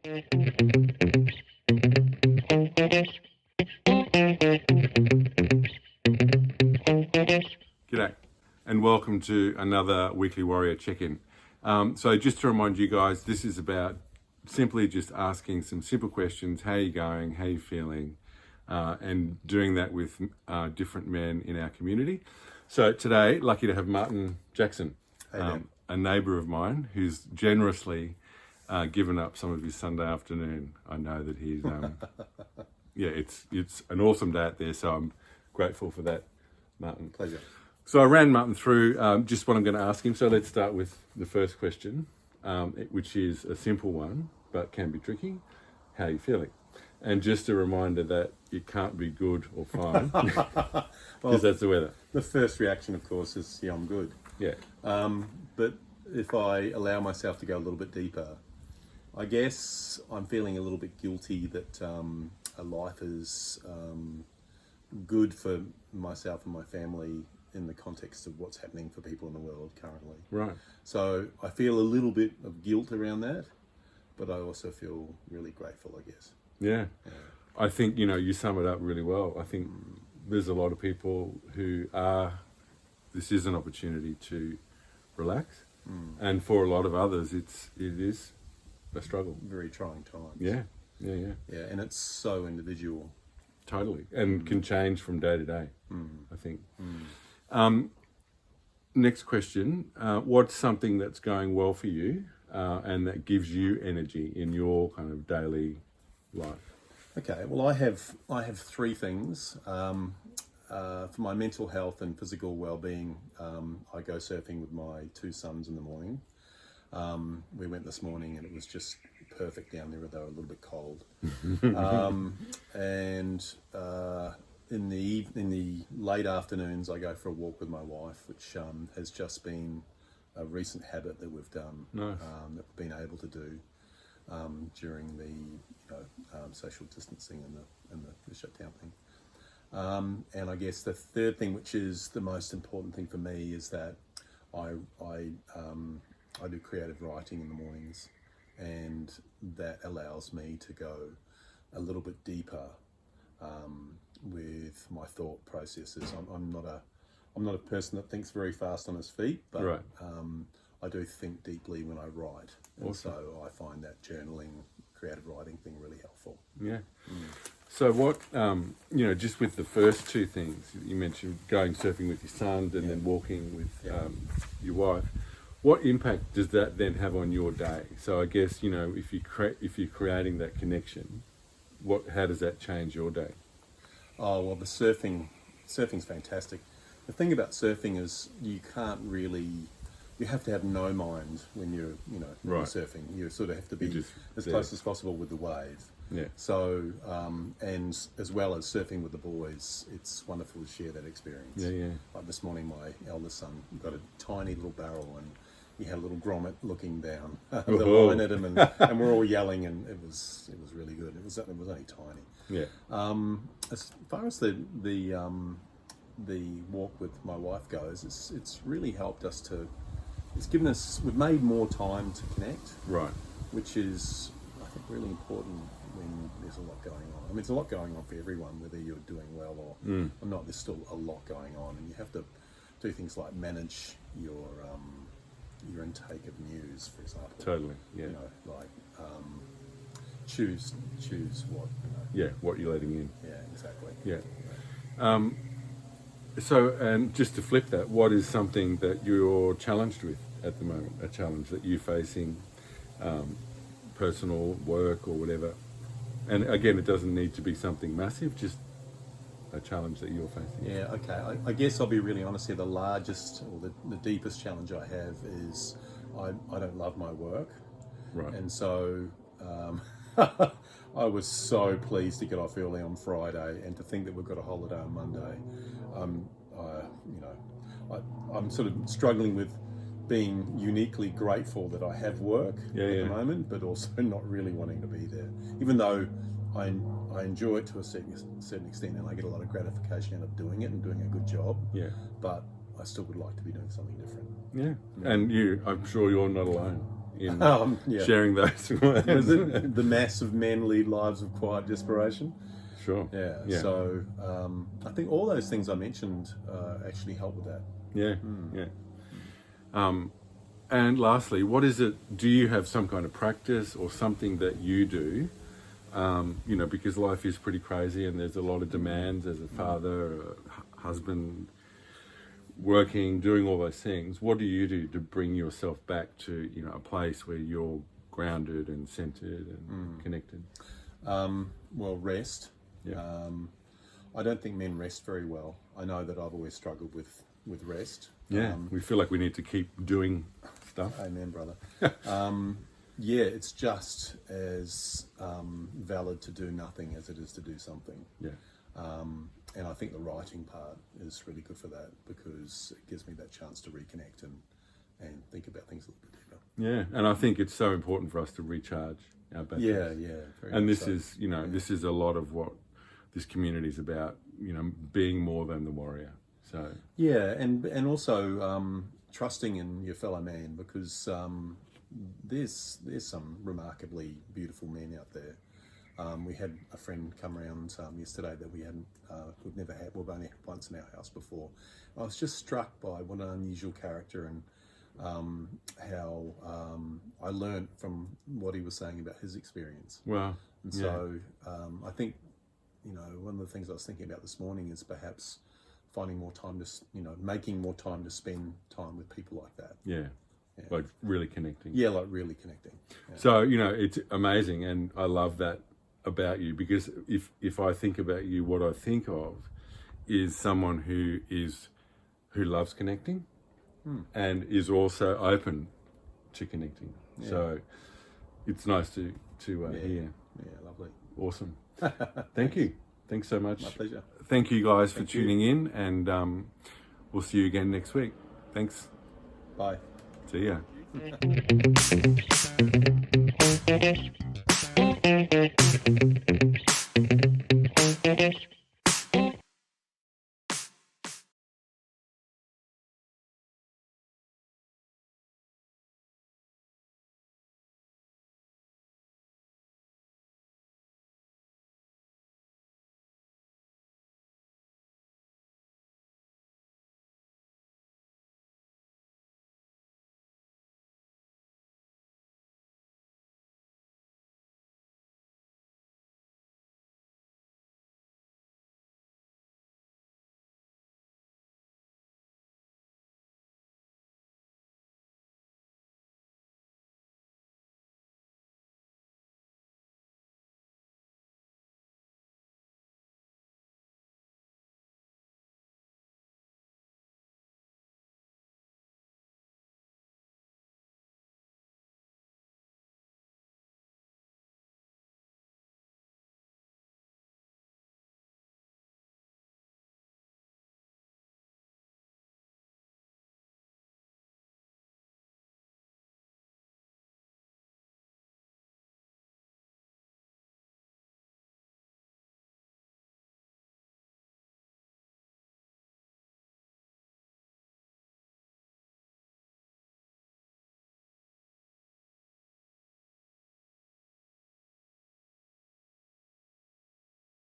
G'day, and welcome to another Weekly Warrior check-in. So just to remind you guys, this is about simply just asking some simple questions. How are you going? How are you feeling? And doing that with different men in our community. So today, lucky to have Martin Jackson, a neighbour of mine who's generously given up some of his Sunday afternoon. I know that he's, yeah, it's an awesome day out there, so I'm grateful for that, Martin. Pleasure. So I ran Martin through just what I'm going to ask him. So let's start with the first question, which is a simple one, but can be tricky. How are you feeling? And just a reminder that it can't be good or fine, because that's the weather. The first reaction, of course, is, yeah, I'm good. Yeah. But if I allow myself to go a little bit deeper, I guess I'm feeling a little bit guilty that life is good for myself and my family in the context of what's happening for people in the world currently. Right. So I feel a little bit of guilt around that, but I also feel really grateful, I guess. Yeah. I think, you sum it up really well. I think there's a lot of people who this is an opportunity to relax. And for a lot of others, it is a struggle. Very trying times. Yeah, And it's so individual. totally. And can change from day to day, I think. Next question, what's something that's going well for you and that gives you energy in your kind of daily life? Okay, well, I have three things. For my mental health and physical well-being, I go surfing with my two sons in the morning. We went this morning and it was just perfect down there, although a little bit cold. In the late afternoons, I go for a walk with my wife, which has just been a recent habit that we've done. Nice. That we've been able to do during the social distancing and the shutdown thing. And I guess the third thing, which is the most important thing for me, is that I do creative writing in the mornings, and that allows me to go a little bit deeper with my thought processes. I'm not a person that thinks very fast on his feet, but Right. I do think deeply when I write, and Awesome. so I find that journaling, creative writing thing really helpful. Yeah. So what, just with the first two things, you mentioned going surfing with your son and then walking with your wife, what impact does that then have on your day? So I guess, if you're creating that connection, how does that change your day? Oh, well, the surfing's fantastic. The thing about surfing is you have to have no mind when you're Right. surfing. You sort of have to be just as there. close as possible with the wave. Yeah. So, and as well as surfing with the boys, it's wonderful to share that experience. Yeah. Like this morning, my eldest son got a tiny little barrel and he had a little grommet looking down the Oh. line at him, and we're all yelling, and it was really good. It was only tiny. Yeah. As far as the walk with my wife goes, it's really helped us to. We've made more time to connect, Right. which is, I think, really important when there's a lot going on. I mean, there's a lot going on for everyone, whether you're doing well or not. There's still a lot going on, and you have to do things like manage your intake of news, for example. Totally. Yeah. Choose what. Yeah. What you're letting in. Yeah, exactly. Yeah. So, and just to flip that, what is something that you're challenged with at the moment? A challenge that you're facing, personal, work, or whatever? And again, it doesn't need to be something massive, just a challenge that you're facing. Yeah, okay. I guess I'll be really honest here. The largest or the deepest challenge I have is I don't love my work. Right. And so I was so pleased to get off early on Friday, and to think that we've got a holiday on Monday. I'm sort of struggling with being uniquely grateful that I have work at the moment, but also not really wanting to be there, even though I enjoy it to a certain extent, and I get a lot of gratification out of doing it and doing a good job. Yeah. But I still would like to be doing something different. Yeah. And I'm sure you're not alone. in Yeah. sharing those. The mass of men lead lives of quiet desperation. Sure. Yeah. So I think all those things I mentioned actually help with that. Yeah. Yeah. And lastly, what is it? Do you have some kind of practice or something that you do? You know, because life is pretty crazy and there's a lot of demands as a father, a husband, working, doing all those things. What do you do to bring yourself back to, you know, a place where you're grounded and centered and connected? Well, rest. Yeah. I don't think men rest very well. I know that I've always struggled with rest. Yeah. We feel like we need to keep doing stuff. Amen, brother. Yeah, it's just as valid to do nothing as it is to do something. Yeah. And I think the writing part is really good for that because it gives me that chance to reconnect and think about things a little bit deeper. Yeah. And I think it's so important for us to recharge our batteries. Yeah. Very And much this so. is, you know, this is a lot of what this community is about, you know, being more than the warrior. So, Yeah, and also trusting in your fellow man because there's some remarkably beautiful men out there. We had a friend come around yesterday that we've never had. We've only had once in our house before. I was just struck by what an unusual character and how I learned from what he was saying about his experience. well, And yeah. so I think, you know, one of the things I was thinking about this morning is perhaps finding more time to, you know, making more time to spend time with people like that. Yeah. Like really connecting. Yeah, like really connecting. Yeah. So, you know, it's amazing. And I love that about you because if I think about you, what I think of is someone who loves connecting and is also open to connecting. Yeah. So it's nice to hear. Yeah, lovely. Awesome. Thank you. Thanks so much. My pleasure. Thank you guys for Thank you. tuning in, and we'll see you again next week. Thanks. Bye. See ya.